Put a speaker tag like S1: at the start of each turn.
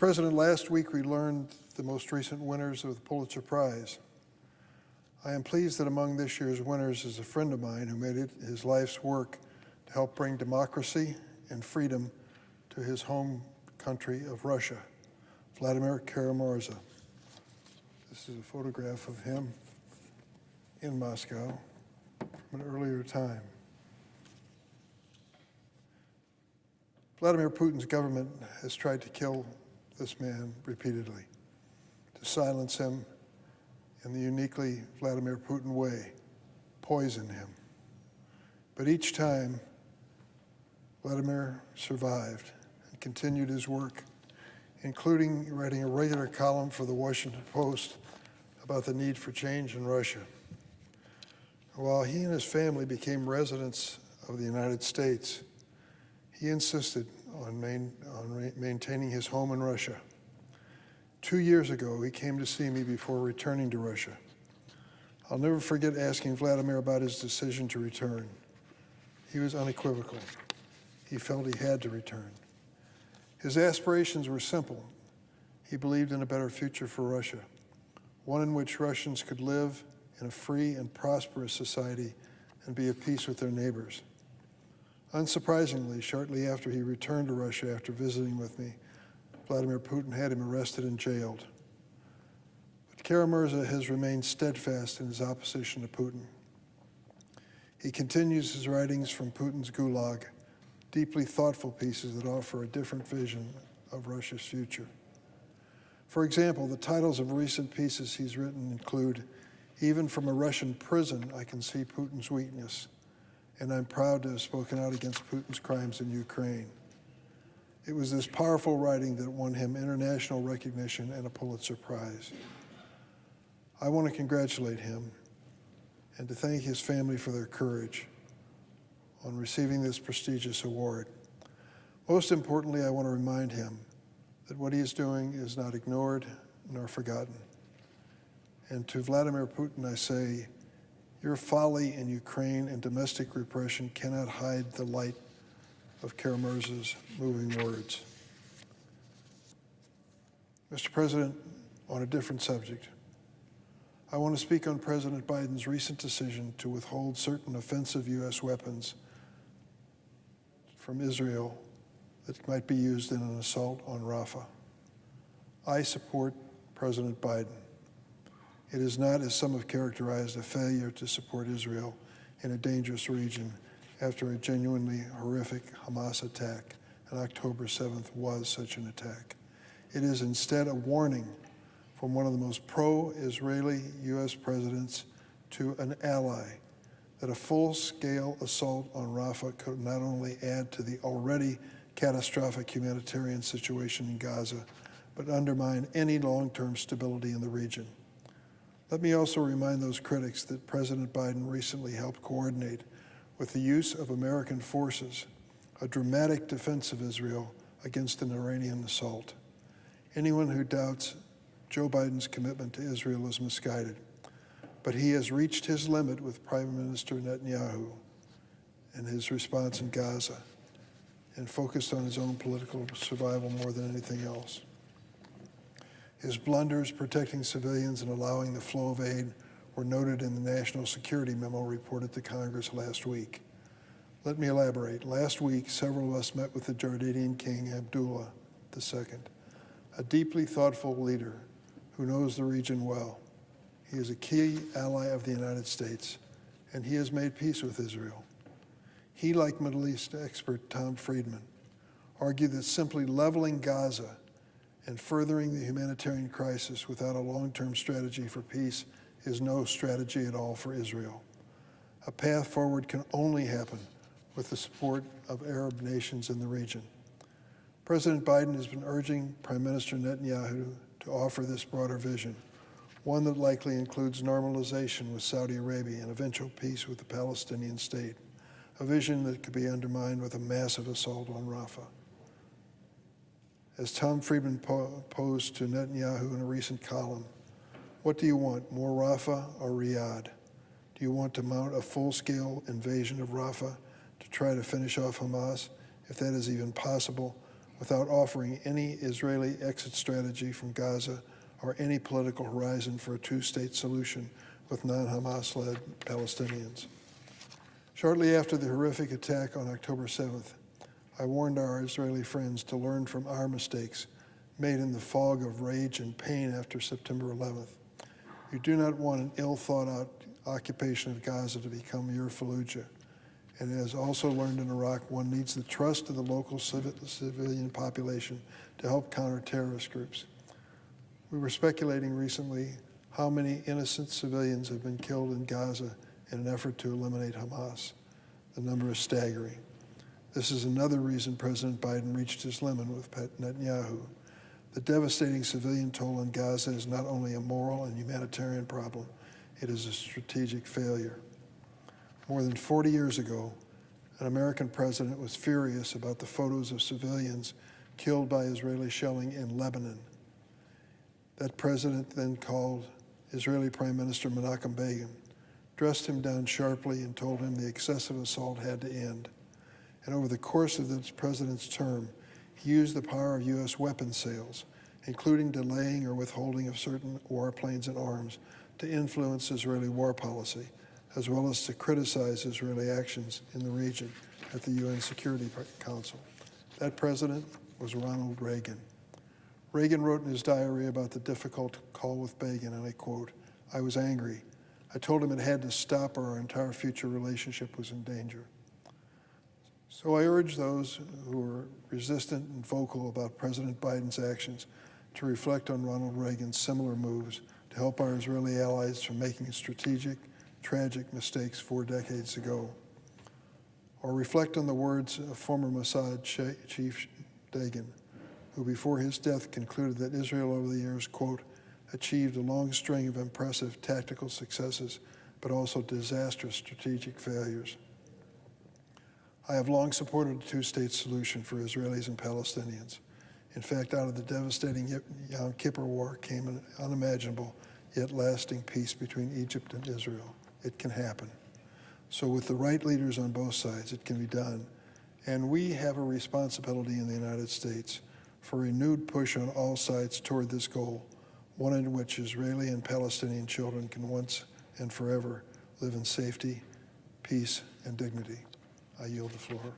S1: President, last week we learned the most recent winners of the Pulitzer Prize. I am pleased that among this year's winners is a friend of mine who made it his life's work to help bring democracy and freedom to his home country of Russia, Vladimir Kara-Murza. This is a photograph of him in Moscow from an earlier time. Vladimir Putin's government has tried to kill this man repeatedly, to silence him in the uniquely Vladimir Putin way, poison him. But each time, Vladimir survived and continued his work, including writing a regular column for the Washington Post about the need for change in Russia. While he and his family became residents of the United States, he insisted on maintaining his home in Russia. 2 years ago, he came to see me before returning to Russia. I'll never forget asking Vladimir about his decision to return. He was unequivocal. He felt he had to return. His aspirations were simple. He believed in a better future for Russia, one in which Russians could live in a free and prosperous society and be at peace with their neighbors. Unsurprisingly, shortly after he returned to Russia after visiting with me, Vladimir Putin had him arrested and jailed. But Kara-Murza has remained steadfast in his opposition to Putin. He continues his writings from Putin's gulag, deeply thoughtful pieces that offer a different vision of Russia's future. For example, the titles of recent pieces he's written include, "Even from a Russian prison, I can see Putin's weakness, and I'm proud to have spoken out against Putin's crimes in Ukraine." It was this powerful writing that won him international recognition and a Pulitzer Prize. I want to congratulate him and to thank his family for their courage on receiving this prestigious award. Most importantly, I want to remind him that what he is doing is not ignored nor forgotten. And to Vladimir Putin, I say, your folly in Ukraine and domestic repression cannot hide the light of Kara-Murza's moving words. Mr. President, on a different subject, I want to speak on President Biden's recent decision to withhold certain offensive U.S. weapons from Israel that might be used in an assault on Rafah. I support President Biden. It is not, as some have characterized, a failure to support Israel in a dangerous region after a genuinely horrific Hamas attack, and October 7th was such an attack. It is instead a warning from one of the most pro-Israeli U.S. presidents to an ally that a full-scale assault on Rafah could not only add to the already catastrophic humanitarian situation in Gaza, but undermine any long-term stability in the region. Let me also remind those critics that President Biden recently helped coordinate with the use of American forces, a dramatic defense of Israel against an Iranian assault. Anyone who doubts Joe Biden's commitment to Israel is misguided, but he has reached his limit with Prime Minister Netanyahu and his response in Gaza, and focused on his own political survival more than anything else. His blunders protecting civilians and allowing the flow of aid were noted in the National Security Memo reported to Congress last week. Let me elaborate. Last week, several of us met with the Jordanian King Abdullah II, a deeply thoughtful leader who knows the region well. He is a key ally of the United States, and he has made peace with Israel. He, like Middle East expert Tom Friedman, argued that simply leveling Gaza and furthering the humanitarian crisis without a long-term strategy for peace is no strategy at all for Israel. A path forward can only happen with the support of Arab nations in the region. President Biden has been urging Prime Minister Netanyahu to offer this broader vision, one that likely includes normalization with Saudi Arabia and eventual peace with the Palestinian state, a vision that could be undermined with a massive assault on Rafah. As Tom Friedman posed to Netanyahu in a recent column, what do you want, more Rafah or Riyadh? Do you want to mount a full-scale invasion of Rafah to try to finish off Hamas, if that is even possible, without offering any Israeli exit strategy from Gaza or any political horizon for a two-state solution with non-Hamas-led Palestinians. Shortly after the horrific attack on October 7th, I warned our Israeli friends to learn from our mistakes made in the fog of rage and pain after September 11th. You do not want an ill-thought-out occupation of Gaza to become your Fallujah. And as also learned in Iraq, one needs the trust of the local civilian population to help counter terrorist groups. We were speculating recently how many innocent civilians have been killed in Gaza in an effort to eliminate Hamas. The number is staggering. This is another reason President Biden reached his limit with Netanyahu. The devastating civilian toll in Gaza is not only a moral and humanitarian problem, it is a strategic failure. More than 40 years ago, an American president was furious about the photos of civilians killed by Israeli shelling in Lebanon. That president then called Israeli Prime Minister Menachem Begin, dressed him down sharply, and told him the excessive assault had to end. And over the course of this president's term, he used the power of U.S. weapons sales, including delaying or withholding of certain warplanes and arms, to influence Israeli war policy, as well as to criticize Israeli actions in the region at the UN Security Council. That president was Ronald Reagan. Reagan wrote in his diary about the difficult call with Begin, and I quote, "I was angry. I told him it had to stop or our entire future relationship was in danger." So I urge those who are resistant and vocal about President Biden's actions to reflect on Ronald Reagan's similar moves to help our Israeli allies from making strategic, tragic mistakes 4 decades ago. Or reflect on the words of former Mossad Chief Dagan, who before his death concluded that Israel over the years, quote, achieved a long string of impressive tactical successes, but also disastrous strategic failures. I have long supported a two-state solution for Israelis and Palestinians. In fact, out of the devastating Yom Kippur War came an unimaginable yet lasting peace between Egypt and Israel. It can happen. So with the right leaders on both sides, it can be done. And we have a responsibility in the United States for a renewed push on all sides toward this goal, one in which Israeli and Palestinian children can once and forever live in safety, peace, and dignity. I yield the floor.